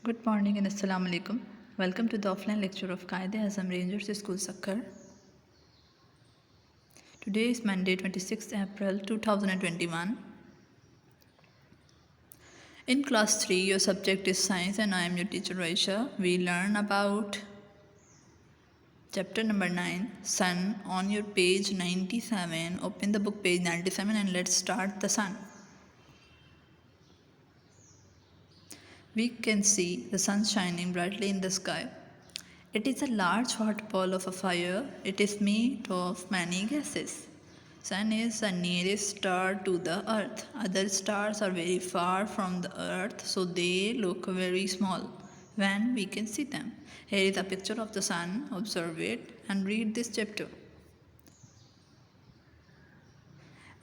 Good morning and Assalamu alaikum. Welcome to the offline lecture of Qaeda-e-Azam Rangers School Sakkar. Today is Monday, 26th April 2021. In class 3, your subject is science and I am your teacher Raisha. We learn about chapter number 9, Sun, on your page 97. Open the book page 97 and let's start the sun. We can see the sun shining brightly in the sky. It is a large hot ball of a fire. It is made of many gases. Sun is the nearest star to the earth. Other stars are very far from the earth, so they look very small when we can see them. Here is a picture of the sun. Observe it and read this chapter.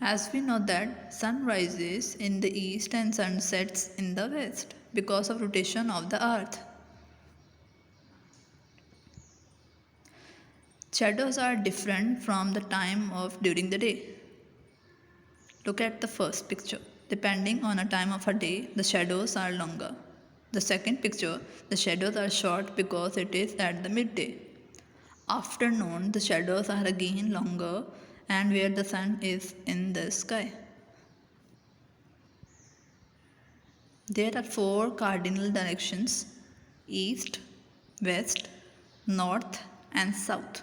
As we know that sun rises in the east and sun sets in the west because of rotation of the earth. Shadows are different from the time of during the day. Look at the first picture. Depending on a time of a day, the shadows are longer. The second picture, the shadows are short because it is at the midday. Afternoon, the shadows are again longer and where the sun is in the sky. There are 4 cardinal directions: east, west, north and south.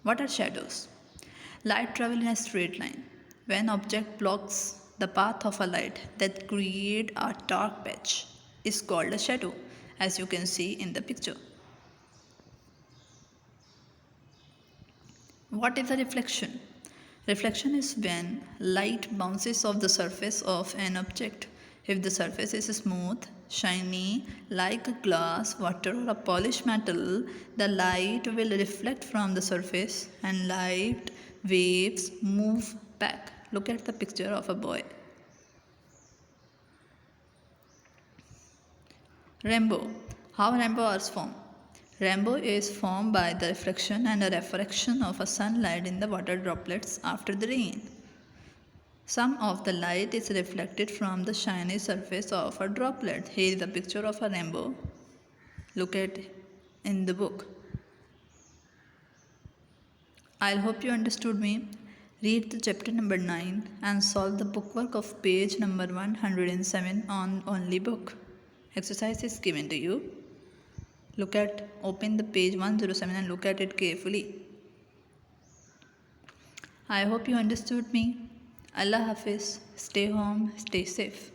What are shadows? Light travels in a straight line. When object blocks the path of a light that create a dark patch is called a shadow, as you can see in the picture. What is a reflection? Reflection is when light bounces off the surface of an object. If the surface is smooth, shiny, like a glass, water or a polished metal, the light will reflect from the surface and light waves move back. Look at the picture of a boy. Rainbow. How rainbows form? Rainbow is formed by the reflection and a refraction of a sunlight in the water droplets after the rain. Some of the light is reflected from the shiny surface of a droplet. Here is a picture of a rainbow. Look at in the book. I hope you understood me. Read the chapter number 9 and solve the bookwork of page number 107 on only book. Exercise is given to you. Open the page 107 and look at it carefully. I hope you understood me. Allah Hafiz. Stay home, stay safe.